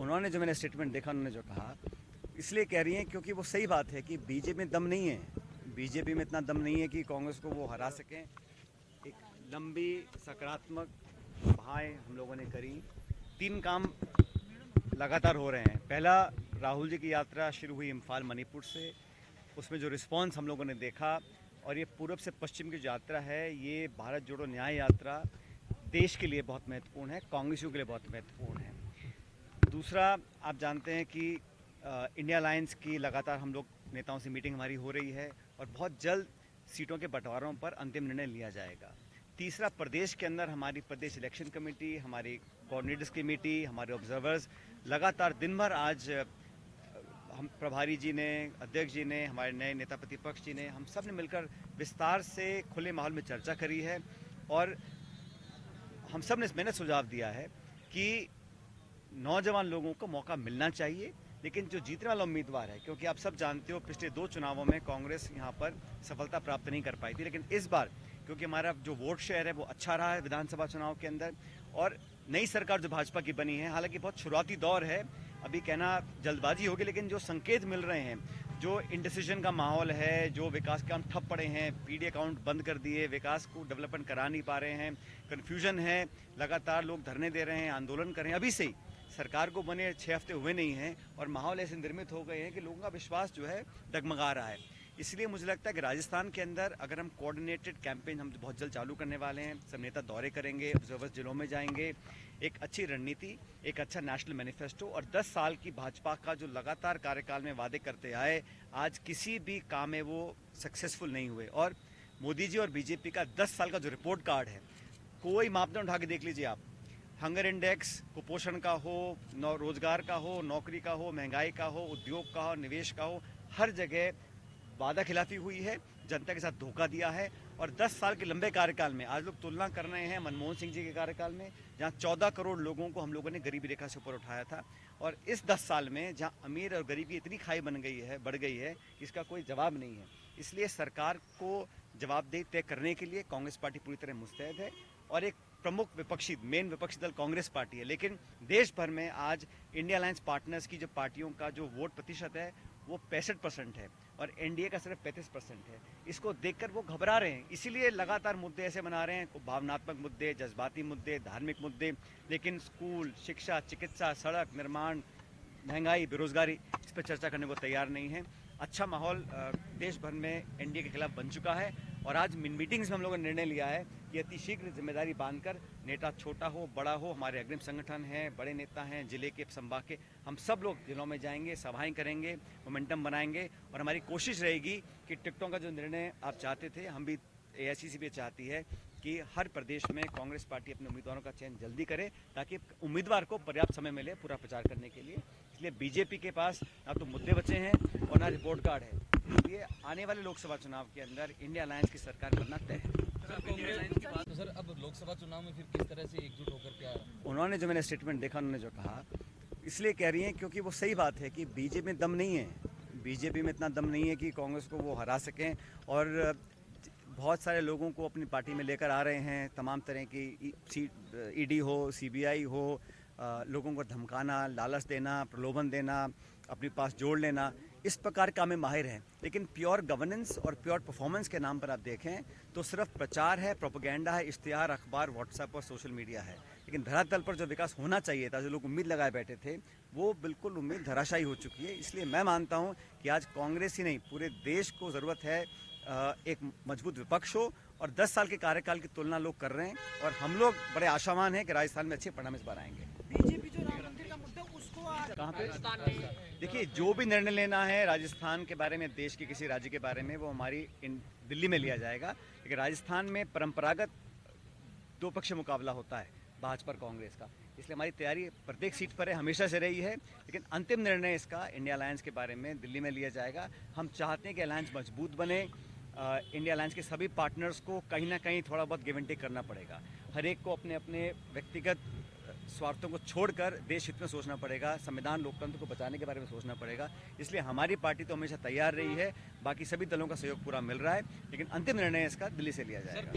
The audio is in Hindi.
उन्होंने जो मैंने स्टेटमेंट देखा, उन्होंने जो कहा, इसलिए कह रही हैं क्योंकि वो सही बात है कि बीजेपी में दम नहीं है। बीजेपी में इतना दम नहीं है कि कांग्रेस को वो हरा सकें। एक लंबी सकारात्मक सभाएं हम लोगों ने करी। 3 काम लगातार हो रहे हैं। पहला, राहुल जी की यात्रा शुरू हुई इम्फाल मणिपुर से, उसमें जो रिस्पांस हम लोगों ने देखा, और ये पूर्व से पश्चिम की जो यात्रा है, ये भारत जोड़ो न्याय यात्रा देश के लिए बहुत महत्वपूर्ण है, कांग्रेसियों के लिए बहुत महत्वपूर्ण है। दूसरा, आप जानते हैं कि इंडिया अलायंस की लगातार हम लोग नेताओं से मीटिंग हमारी हो रही है और बहुत जल्द सीटों के बंटवारों पर अंतिम निर्णय लिया जाएगा। तीसरा, प्रदेश के अंदर हमारी प्रदेश इलेक्शन कमेटी, हमारी कोऑर्डिनेटर्स कमेटी, हमारे ऑब्जर्वर्स लगातार दिन भर, आज हम प्रभारी जी ने, अध्यक्ष जी ने, हमारे नए नेता प्रतिपक्ष जी ने, हम सब ने मिलकर विस्तार से खुले माहौल में चर्चा करी है और हम सब ने मैंने सुझाव दिया है कि नौजवान लोगों को मौका मिलना चाहिए, लेकिन जो जीतने वाला उम्मीदवार है, क्योंकि आप सब जानते हो पिछले 2 चुनावों में कांग्रेस यहाँ पर सफलता प्राप्त नहीं कर पाई थी, लेकिन इस बार क्योंकि हमारा जो वोट शेयर है वो अच्छा रहा है विधानसभा चुनाव के अंदर, और नई सरकार जो भाजपा की बनी है, हालांकि बहुत शुरुआती दौर है, अभी कहना जल्दबाजी होगी, लेकिन जो संकेत मिल रहे हैं, जो इंडिसीजन का माहौल है, जो विकास के काम ठप पड़े हैं, पीडी अकाउंट बंद कर दिए, विकास को डेवलपमेंट करा नहीं पा रहे हैं, कन्फ्यूजन है, लगातार लोग धरने दे रहे हैं, आंदोलन कर रहे हैं, अभी से ही सरकार को बने 6 हफ्ते हुए नहीं हैं और माहौल ऐसे निर्मित हो गए हैं कि लोगों का विश्वास जो है डगमगा रहा है। इसलिए मुझे लगता है कि राजस्थान के अंदर अगर हम कोऑर्डिनेटेड कैंपेन हम बहुत जल्द चालू करने वाले हैं, सब नेता दौरे करेंगे, ऑब्जर्वर्स जिलों में जाएंगे, एक अच्छी रणनीति, एक अच्छा नेशनल मैनिफेस्टो और 10 साल की भाजपा का जो लगातार कार्यकाल में वादे करते आए, आज किसी भी काम में वो सक्सेसफुल नहीं हुए। और मोदी जी और बीजेपी का 10 साल का जो रिपोर्ट कार्ड है, कोई मापदंड उठा के देख लीजिए आप, हंगर इंडेक्स, कुपोषण का हो, रोजगार का हो, नौकरी का हो, महंगाई का हो, उद्योग का हो, निवेश का हो, हर जगह वादा खिलाफी हुई है, जनता के साथ धोखा दिया है। और 10 साल के लंबे कार्यकाल में आज लोग तुलना कर रहे हैं मनमोहन सिंह जी के कार्यकाल में, जहां 14 करोड़ लोगों को हम लोगों ने गरीबी रेखा से ऊपर उठाया था, और इस 10 साल में जहां अमीर और गरीबी इतनी खाई बढ़ गई है, इसका कोई जवाब नहीं है। इसलिए सरकार को जवाबदेही तय करने के लिए कांग्रेस पार्टी पूरी तरह मुस्तैद है और एक प्रमुख मेन विपक्षी दल कांग्रेस पार्टी है, लेकिन देश भर में आज इंडिया अलायंस पार्टनर्स की जो पार्टियों का जो वोट प्रतिशत है वो 65% है और एनडीए का सिर्फ 35% है। इसको देखकर वो घबरा रहे हैं, इसीलिए लगातार मुद्दे ऐसे बना रहे हैं, भावनात्मक मुद्दे, जज्बाती मुद्दे, धार्मिक मुद्दे, लेकिन स्कूल, शिक्षा, चिकित्सा, सड़क निर्माण, महंगाई, बेरोजगारी, इस पर चर्चा करने को तैयार नहीं है। अच्छा माहौल देश भर में एनडीए के खिलाफ बन चुका है और आज मीटिंग्स में हम लोगों ने निर्णय लिया है कि अतिशीघ्र जिम्मेदारी बांधकर, नेता छोटा हो बड़ा हो, हमारे अग्रिम संगठन हैं, बड़े नेता हैं, जिले के संभाग के, हम सब लोग जिलों में जाएंगे, सभाएं करेंगे, मोमेंटम बनाएंगे और हमारी कोशिश रहेगी कि टिकटों का जो निर्णय आप चाहते थे, हम भी एआईसीसी भी चाहती है कि हर प्रदेश में कांग्रेस पार्टी अपने उम्मीदवारों का चयन जल्दी करे ताकि उम्मीदवार को पर्याप्त समय मिले पूरा प्रचार करने के लिए। इसलिए बीजेपी के पास ना तो मुद्दे बचे हैं और ना रिपोर्ट कार्ड है, इसलिए आने वाले लोकसभा चुनाव के अंदर इंडिया अलायंस की सरकार बनना तय है। तो सर, अब लोकसभा चुनाव में फिर किस तरह से एकजुट होकर के आ रहा है? उन्होंने जो मैंने स्टेटमेंट देखा, उन्होंने जो कहा, इसलिए कह रही हैं क्योंकि वो सही बात है कि बीजेपी में दम नहीं है। बीजेपी में इतना दम नहीं है कि कांग्रेस को वो हरा सकें और बहुत सारे लोगों को अपनी पार्टी में लेकर आ रहे हैं, तमाम तरह की ईडी हो, सीबीआई हो, लोगों को धमकाना, लालच देना, प्रलोभन देना, अपने पास जोड़ लेना, इस प्रकार का में माहिर हैं। लेकिन प्योर गवर्नेंस और प्योर परफॉर्मेंस के नाम पर आप देखें तो सिर्फ प्रचार है, प्रोपेगेंडा है, इश्तिहार, अखबार, व्हाट्सएप और सोशल मीडिया है। लेकिन धरातल पर जो विकास होना चाहिए था, जो लोग उम्मीद लगाए बैठे थे, वो बिल्कुल उम्मीद धराशायी हो चुकी है। इसलिए मैं मानता हूँ कि आज कांग्रेस ही नहीं, पूरे देश को ज़रूरत है एक मजबूत विपक्ष हो, और 10 साल के कार्यकाल की तुलना लोग कर रहे हैं और हम लोग बड़े आशावान हैं कि राजस्थान में अच्छे परिणाम इस बार आएंगे। बीजेपी जो राम मंदिर का मुद्दा उसको कहाँ पे देखिए, जो भी निर्णय लेना है राजस्थान के बारे में, देश के किसी राज्य के बारे में, वो हमारी दिल्ली में लिया जाएगा। लेकिन राजस्थान में परंपरागत 2 पक्षीय मुकाबला होता है भाजपा और कांग्रेस का, इसलिए हमारी तैयारी प्रत्येक सीट पर है, हमेशा से रही है। लेकिन अंतिम निर्णय इसका इंडिया अलायंस के बारे में दिल्ली में लिया जाएगा। हम चाहते हैं कि अलायंस मजबूत बने। इंडिया अलायंस के सभी पार्टनर्स को कहीं ना कहीं थोड़ा बहुत गिव एंड टेक करना पड़ेगा। हर एक को अपने अपने व्यक्तिगत स्वार्थों को छोड़कर देश हित में सोचना पड़ेगा, संविधान लोकतंत्र को बचाने के बारे में सोचना पड़ेगा। इसलिए हमारी पार्टी तो हमेशा तैयार रही है, बाकी सभी दलों का सहयोग पूरा मिल रहा है, लेकिन अंतिम निर्णय इसका दिल्ली से लिया जाएगा।